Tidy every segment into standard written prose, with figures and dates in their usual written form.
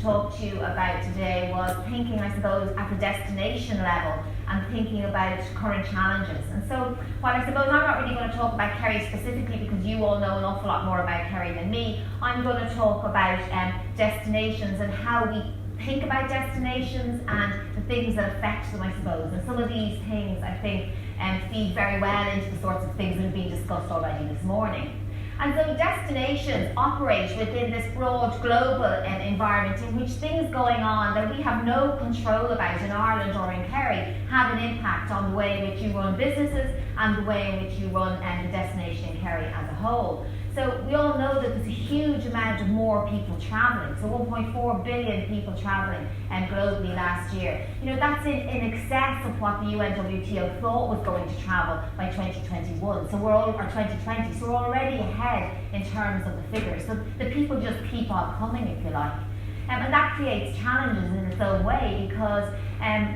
talk to you about today was thinking, I suppose, at the destination level and thinking about current challenges. And so, while I suppose I'm not really going to talk about Kerry specifically because you all know an awful lot more about Kerry than me, I'm going to talk about destinations and how we think about destinations and the things that affect them, I suppose. And some of these things, I think, feed very well into the sorts of things that have been discussed already this morning. And so destinations operate within this broad global environment in which things going on that we have no control about in Ireland or in Kerry have an impact on the way in which you run businesses and the way in which you run the destination in Kerry as a whole. So we all know that there's a huge amount of more people travelling, so 1.4 billion people travelling globally last year. You know, that's in excess of what the UNWTO thought was going to travel by 2021, so or 2020, so we're already ahead in terms of the figures. So the people just keep on coming, if you like. And that creates challenges in its own way because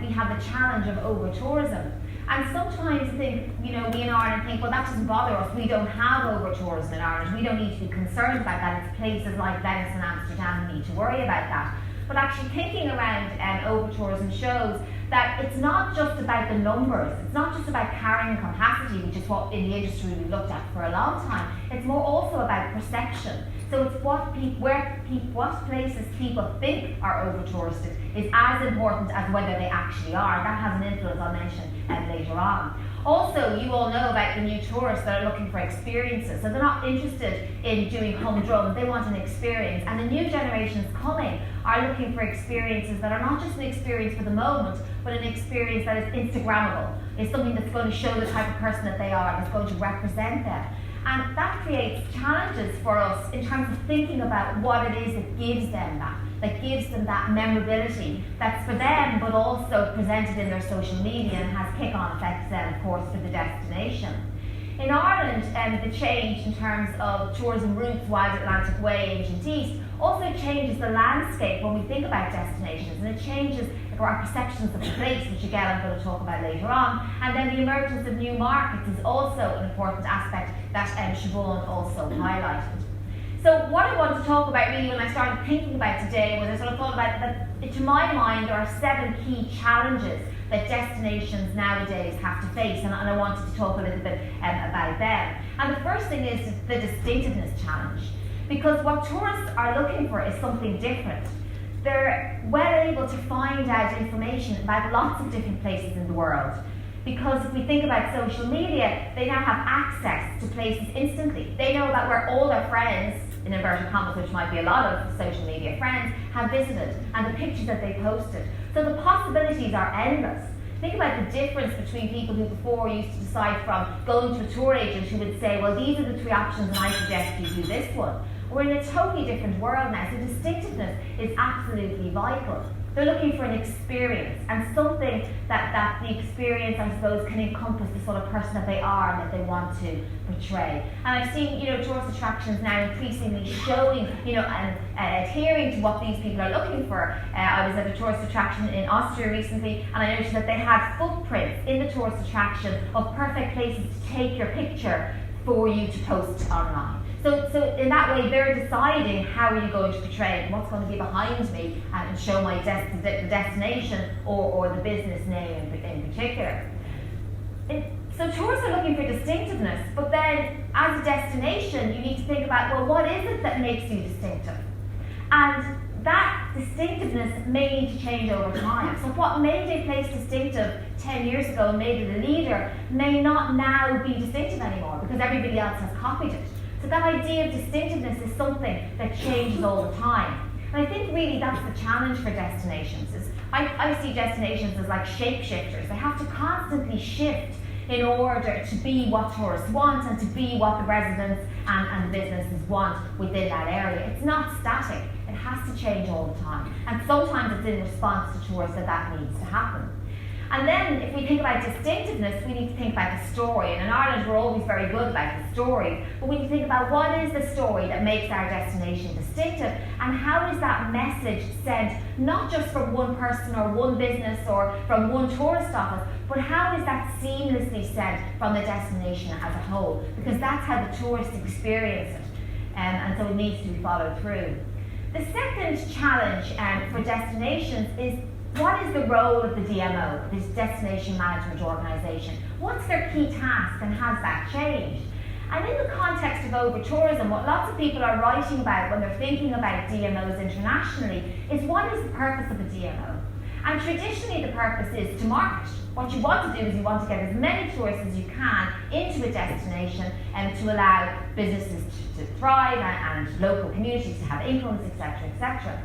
we have the challenge of over-tourism. And sometimes I think, you know, we in Ireland think, well, that doesn't bother us. We don't have over-tourism in Ireland. We don't need to be concerned about that. It's places like Venice and Amsterdam who need to worry about that. But actually thinking around over-tourism shows that it's not just about the numbers. It's not just about carrying capacity, which is what in the industry we looked at for a long time. It's more also about perception. So it's what places people think are over-touristed is as important as whether they actually are. That has an influence I'll mention later on. Also, you all know about the new tourists that are looking for experiences. So they're not interested in doing humdrum, they want an experience. And the new generations coming are looking for experiences that are not just an experience for the moment, but an experience that is Instagrammable. It's something that's going to show the type of person that they are, that's going to represent them. And that creates challenges for us in terms of thinking about what it is that gives them that memorability that's for them, but also presented in their social media and has kick-on effects then, of course, for the destination. In Ireland, the change in terms of tourism routes, Wild Atlantic Way, Ancient East, also changes the landscape when we think about destinations, and it changes our perceptions of the place, which again I'm going to talk about later on. And then the emergence of new markets is also an important aspect that Siobhan also highlighted. So what I want to talk about really when I started thinking about today was I sort of thought about that, to my mind, there are 7 key challenges that destinations nowadays have to face, and I wanted to talk a little bit about them. And the first thing is the distinctiveness challenge, because what tourists are looking for is something different. They're well able to find out information about lots of different places in the world. Because if we think about social media, they now have access to places instantly. They know about where all their friends, in inverted commas, which might be a lot of social media friends, have visited and the pictures that they posted. So the possibilities are endless. Think about the difference between people who before used to decide from going to a tour agent who would say, well, these are the 3 options and I suggest you do this one. We're in a totally different world now, so distinctiveness is absolutely vital. They're looking for an experience and something that the experience, I suppose, can encompass the sort of person that they are and that they want to portray. And I've seen, tourist attractions now increasingly showing, and adhering to what these people are looking for. I was at a tourist attraction in Austria recently, and I noticed that they had footprints in the tourist attraction of perfect places to take your picture for you to post online. So in that way, they're deciding how are you going to portray it, what's going to be behind me, and show my the destination or the business name in particular. So tourists are looking for distinctiveness, but then as a destination, you need to think about, well, what is it that makes you distinctive? And that distinctiveness may need to change over time. So what made a place distinctive 10 years ago and made it a leader may not now be distinctive anymore because everybody else has copied it. So that idea of distinctiveness is something that changes all the time. And I think really that's the challenge for destinations. I see destinations as like shapeshifters. They have to constantly shift in order to be what tourists want and to be what the residents and the businesses want within that area. It's not static. It has to change all the time. And sometimes it's in response to tourists that needs to happen. And then if we think about distinctiveness, we need to think about the story. And in Ireland, we're always very good about the story. But we need to think about what is the story that makes our destination distinctive, and how is that message sent, not just from one person or one business or from one tourist office, but how is that seamlessly sent from the destination as a whole? Because that's how the tourists experience it. And so it needs to be followed through. The second challenge for destinations is, what is the role of the DMO, this Destination Management Organisation? What's their key task, and has that changed? And in the context of over-tourism, what lots of people are writing about when they're thinking about DMOs internationally is, what is the purpose of a DMO? And traditionally the purpose is to market. What you want to do is you want to get as many tourists as you can into a destination and to allow businesses to thrive and local communities to have incomes, etc., etc.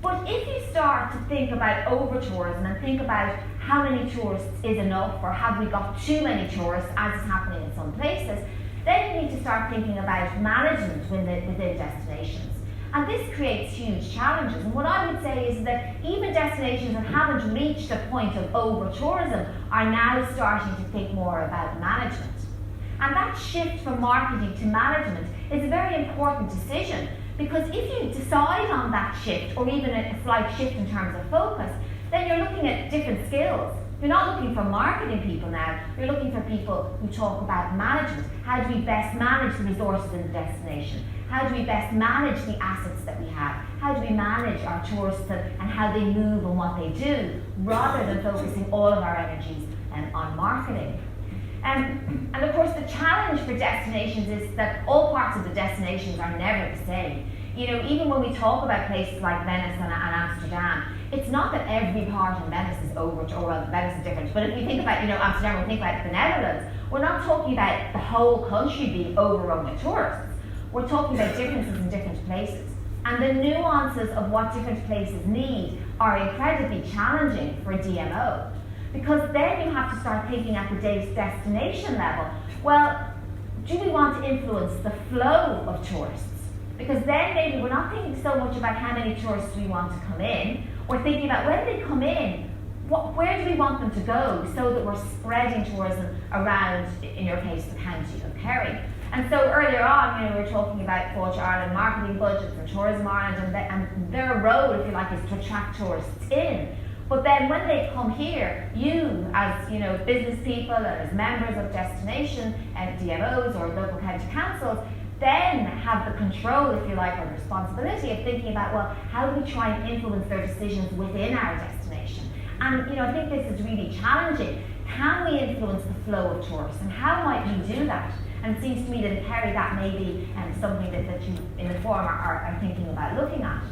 But if you start to think about over-tourism and think about how many tourists is enough, or have we got too many tourists, as is happening in some places, then you need to start thinking about management within destinations. And this creates huge challenges. And what I would say is that even destinations that haven't reached a point of over-tourism are now starting to think more about management. And that shift from marketing to management is a very important decision, because if you decide on that shift, or even a slight shift in terms of focus, then you're looking at different skills. You're not looking for marketing people now, you're looking for people who talk about management. How do we best manage the resources in the destination? How do we best manage the assets that we have? How do we manage our tourists and how they move and what they do, rather than focusing all of our energies on marketing? And of course, the challenge for destinations is that all parts of the destinations are never the same. You know, even when we talk about places like Venice and Amsterdam, it's not that every part in Venice is well, Venice is different, but if we think about, Amsterdam, we think about the Netherlands, we're not talking about the whole country being overrun with tourists. We're talking about differences in different places. And the nuances of what different places need are incredibly challenging for a DMO. Because then you have to start thinking at the destination level, well, do we want to influence the flow of tourists? Because then maybe we're not thinking so much about how many tourists we want to come in, we're thinking about when they come in, where do we want them to go, so that we're spreading tourism around, in your case, the county of Kerry. And so earlier on, we were talking about Culture Ireland marketing budgets and Tourism Ireland, and their role, if you like, is to attract tourists in. But then when they come here, you as business people and as members of destination and DMOs or local county councils, then have the control, if you like, or the responsibility of thinking about, well, how do we try and influence their decisions within our destination? And I think this is really challenging. Can we influence the flow of tourists, and how might we do that? And it seems to me that in Kerry that may be something that you in the forum are thinking about looking at.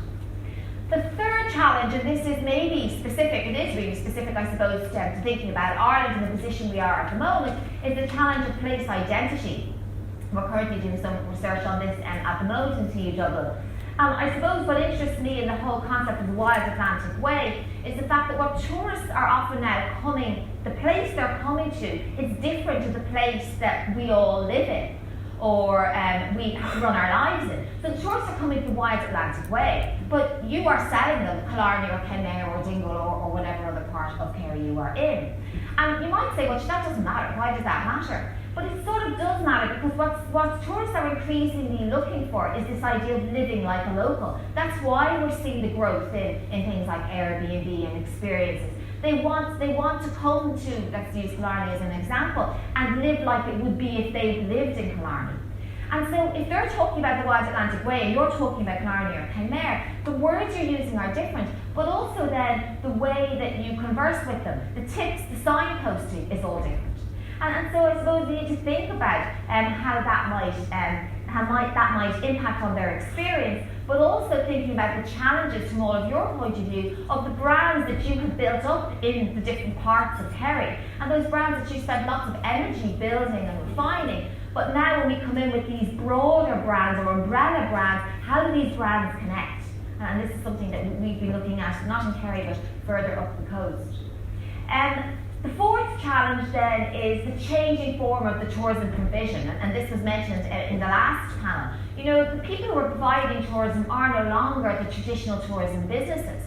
The third challenge, and this is maybe specific, it is really specific, I suppose, to thinking about Ireland and the position we are at the moment, is the challenge of place identity. We're currently doing some research on this at the moment in TU Dublin. I suppose what interests me in the whole concept of the Wild Atlantic Way is the fact that what tourists are often now coming, the place they're coming to is different to the place that we all live in, or we run our lives in. So the tourists are coming to the Wild Atlantic Way, but you are selling them Killarney or Kenmare or Dingle or whatever other part of Kerry you are in. And you might say, well, that doesn't matter. Why does that matter? But it sort of does matter, because what tourists are increasingly looking for is this idea of living like a local. That's why we're seeing the growth in things like Airbnb and experiences. They want to come to, let's use Killarney as an example, and live like it would be if they lived in Killarney. And so if they're talking about the Wild Atlantic Way and you're talking about Killarney or Kenmare, the words you're using are different, but also then the way that you converse with them, the tips, the signposting is all different. And so I suppose we need to think about how that might impact on their experience, but also thinking about the challenges from all of your point of view of the brands that you have built up in the different parts of Kerry, and those brands that you spent lots of energy building and refining. But now when we come in with these broader brands or umbrella brands, how do these brands connect? And this is something that we've been looking at, not in Kerry, but further up the coast. The fourth challenge then is the changing form of the tourism provision, and this was mentioned in the last panel. The people who are providing tourism are no longer the traditional tourism businesses.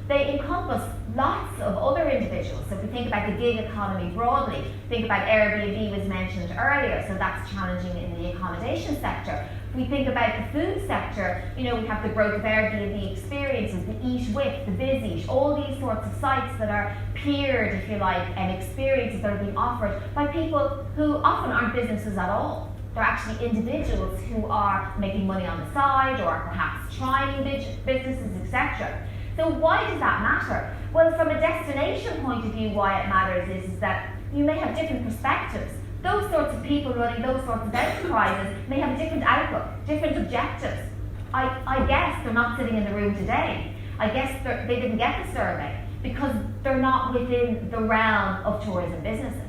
They encompass lots of other individuals. So if we think about the gig economy broadly, think about Airbnb was mentioned earlier, so that's challenging in the accommodation sector. If we think about the food sector, we have the growth of Airbnb experiences, the Eat With, the Visit, all these sorts of sites that are peered, if you like, and experiences that are being offered by people who often aren't businesses at all. They're actually individuals who are making money on the side, or perhaps trying businesses, etc. So why does that matter? Well, from a destination point of view, why it matters is that you may have different perspectives. Those sorts of people running those sorts of enterprises may have a different outlook, different objectives. I guess they're not sitting in the room today. I guess they didn't get the survey because they're not within the realm of tourism businesses.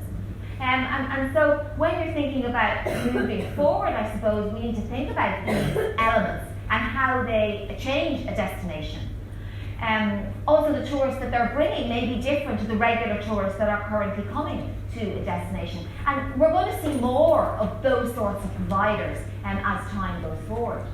And so when you're thinking about moving forward, I suppose we need to think about these elements and how they change a destination. Also, the tourists that they're bringing may be different to the regular tourists that are currently coming to a destination. And we're going to see more of those sorts of providers as time goes forward.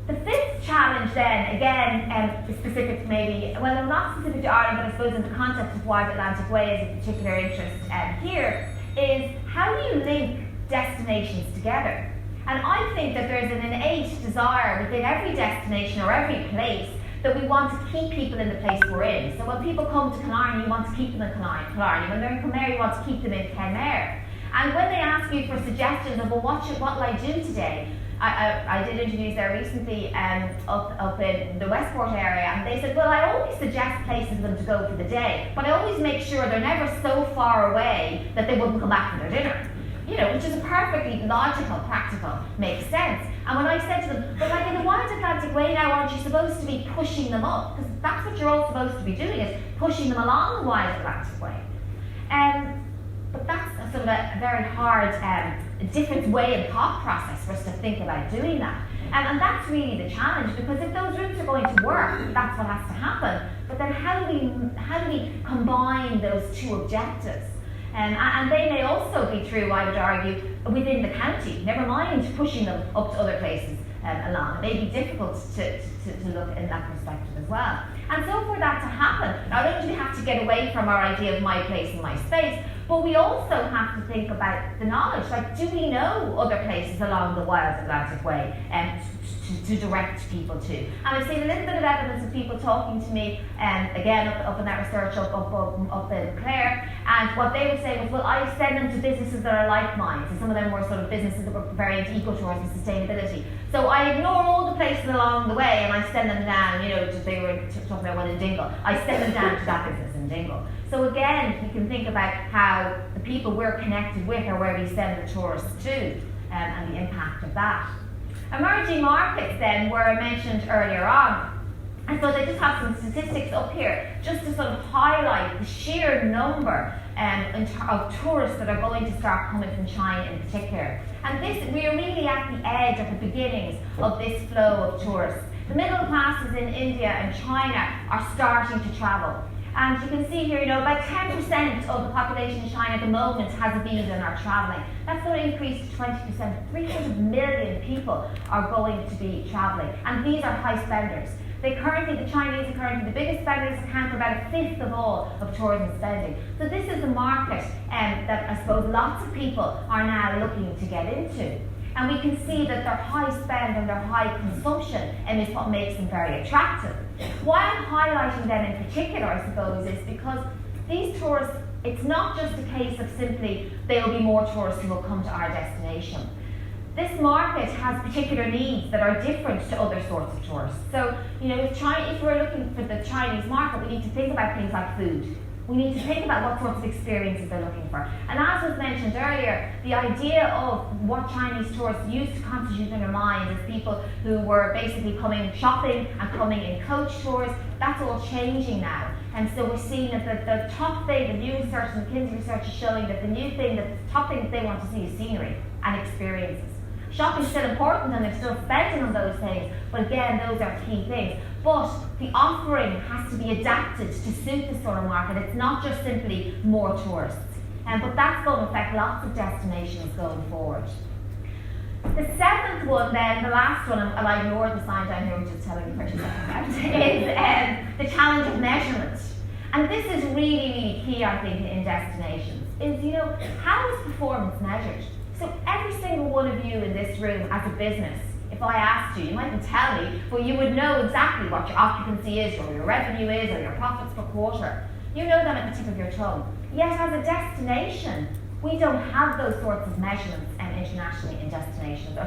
The fifth challenge then, again, is specific to maybe, well, not specific to Ireland, but I suppose in the context of why the Atlantic Way is of particular interest here, is how do you link destinations together? And I think that there's an innate desire within every destination or every place that we want to keep people in the place we're in. So when people come to Killarney, you want to keep them in Killarney. When they're in Kenmare, you want to keep them in Kenmare. And when they ask you for suggestions of, well, what will I do today? I did interviews there recently up in the Westport area, and they said, well, I always suggest places for them to go for the day, but I always make sure they're never so far away that they wouldn't come back for their dinner. You know, which is a perfectly logical, practical, makes sense. And when I said to them, but like in the Wild Atlantic Way now, aren't you supposed to be pushing them up? Because that's what you're all supposed to be doing, is pushing them along the Wild Atlantic Way. But that's a sort of a very hard, different way of thought process for us to think about doing that. And that's really the challenge, because if those routes are going to work, that's what has to happen. But then how do we combine those two objectives? And they may also be true, I would argue, within the county, never mind pushing them up to other places along. It may be difficult to look in that perspective as well. And so for that to happen, not only do we have to get away from our idea of my place and my space, but we also have to think about the knowledge. Like, do we know other places along the Wild Atlantic Way to direct people to? And I've seen a little bit of evidence of people talking to me, again, up in that research up in Clare, and what they would say was, well, I send them to businesses that are like mine. So some of them were sort of businesses that were very into ecotourism and sustainability. So I ignore all the places along the way and I send them down, they were talking about one in Dingle. I send them down to that business in Dingle. So again, we can think about how the people we're connected with are where we send the tourists to, and the impact of that. Emerging markets then were mentioned earlier on. And so they just have some statistics up here, just to sort of highlight the sheer number of tourists that are going to start coming from China in particular. And we are really at the edge, at the beginnings of this flow of tourists. The middle classes in India and China are starting to travel. And you can see here, about 10% of the population in China at the moment has a visa and are travelling. That's going to increase to 20%. 300 million people are going to be travelling. And these are high spenders. The Chinese are currently the biggest spenders, account for about a fifth of all of tourism spending. So this is a market that I suppose lots of people are now looking to get into. And we can see that their high spend and their high consumption is what makes them very attractive. Why I'm highlighting them in particular, I suppose, is because these tourists, it's not just a case of simply there will be more tourists who will come to our destination. This market has particular needs that are different to other sorts of tourists. So, if we're looking for the Chinese market, we need to think about things like food. We need to think about what sorts of experiences they're looking for. And as was mentioned earlier, the idea of what Chinese tourists used to constitute in their minds as people who were basically coming shopping and coming in coach tours, that's all changing now. And so we're seeing that the top thing, the new research and McKinsey research is showing that the top thing that they want to see is scenery and experiences. Shopping's still important and they're still spending on those things, but again, those are key things. But the offering has to be adapted to suit this sort of market. It's not just simply more tourists. But that's going to affect lots of destinations going forward. The seventh one then, the last one, and I ignored the sign down here, which is telling me 30 seconds left, is the challenge of measurement. And this is really, really key, I think, in destinations, is, how is performance measured? So every single one of you in this room as a business, if I asked you, you mightn't tell me, but you would know exactly what your occupancy is, or your revenue is, or your profits per quarter. You know them at the tip of your tongue. Yet as a destination, We don't have those sorts of measurements nationally in destinations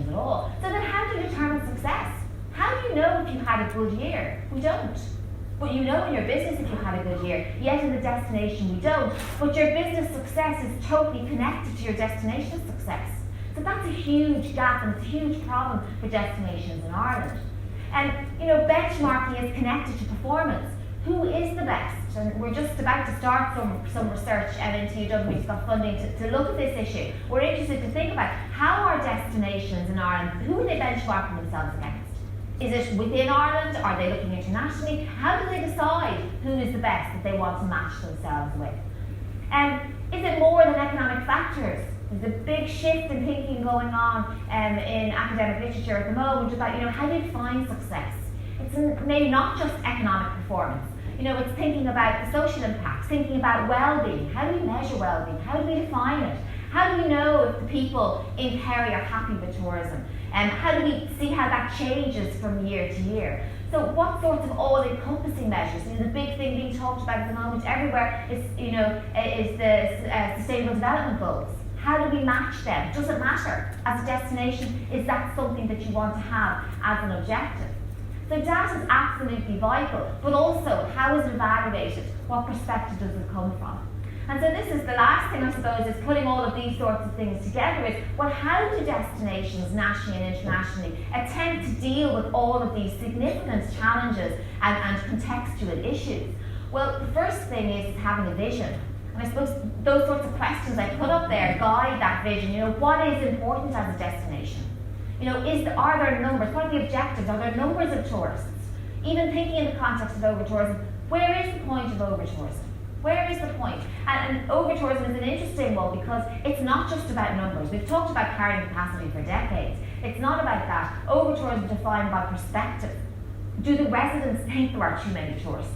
at all. So then how do you determine success? How do you know if you had a good year? We don't. But you know in your business if you had a good year, yet in the destination we don't. But your business success is totally connected to your destination success. So that's a huge gap and it's a huge problem for destinations in Ireland. And benchmarking is connected to performance. Who is the best? And we're just about to start some research into UW. We've got funding to look at this issue. We're interested to think about how are destinations in Ireland, who are they benchmarking themselves against? Is it within Ireland? Are they looking internationally? How do they decide who is the best that they want to match themselves with? Is it more than economic factors? There's a big shift in thinking going on in academic literature at the moment about how do you define success? It's maybe not just economic performance. It's thinking about the social impacts, thinking about well-being. How do we measure well-being? How do we define it? How do we know if the people in Kerry are happy with tourism? And how do we see how that changes from year to year? So what sorts of all-encompassing measures? The big thing being talked about at the moment everywhere is the Sustainable Development Goals. How do we match them? Does it matter? As a destination, is that something that you want to have as an objective? So data is absolutely vital, but also how is it evaluated? What perspective does it come from? And so this is the last thing, I suppose, is putting all of these sorts of things together is, well, how do destinations nationally and internationally attempt to deal with all of these significant challenges and contextual issues? Well, the first thing is having a vision. And I suppose those sorts of questions I put up there guide that vision. What is important as a destination? Are there numbers? What are the objectives? Are there numbers of tourists? Even thinking in the context of over-tourism, where is the point of over-tourism? Where is the point? And over-tourism is an interesting one because it's not just about numbers. We've talked about carrying capacity for decades. It's not about that. Over-tourism defined by perspective. Do the residents think there are too many tourists?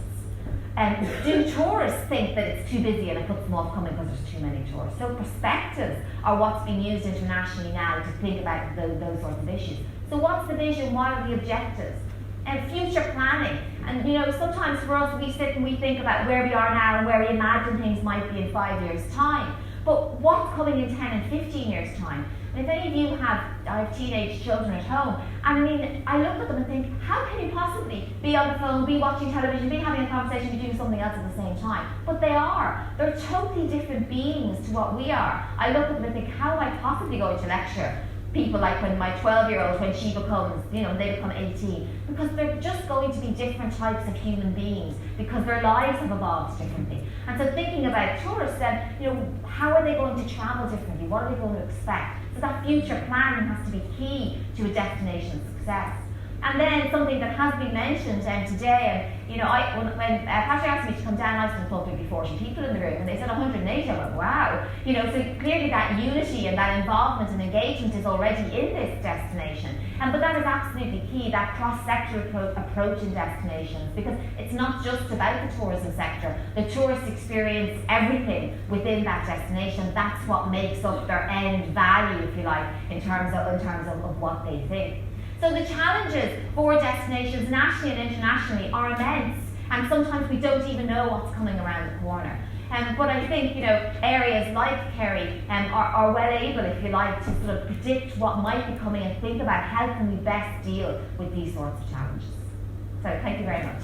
Do tourists think that it's too busy and it puts them off coming because there's too many tourists? So perspectives are what's being used internationally now to think about those sorts of issues. So what's the vision? What are the objectives? And future planning. And sometimes for us we sit and we think about where we are now and where we imagine things might be in 5 years' time. But what's coming in 10 and 15 years' time? And if any of you I have teenage children at home, and I look at them and think, how can you possibly be on the phone, be watching television, be having a conversation, be doing something else at the same time? But they are. They're totally different beings to what we are. I look at them and think, how am I possibly going to lecture people like when my 12-year-old, when she becomes, they become 18? Because they're just going to be different types of human beings because their lives have evolved differently. And so thinking about tourists then, how are they going to travel differently? What are they going to expect? So that future planning has to be key to a destination's success. And then something that has been mentioned today, and when Patrick asked me to come down, I was supposed to be 40 people in the room, and they said 180. I went, wow. So clearly that unity and that involvement and engagement is already in this destination. But that is absolutely key, that cross-sector approach in destinations, because it's not just about the tourism sector. The tourists experience everything within that destination. That's what makes up their end value, if you like, in terms of what they think. So the challenges for destinations nationally and internationally are immense, and sometimes we don't even know what's coming around the corner. But I think areas like Kerry are well able, if you like, to sort of predict what might be coming and think about how can we best deal with these sorts of challenges. So thank you very much.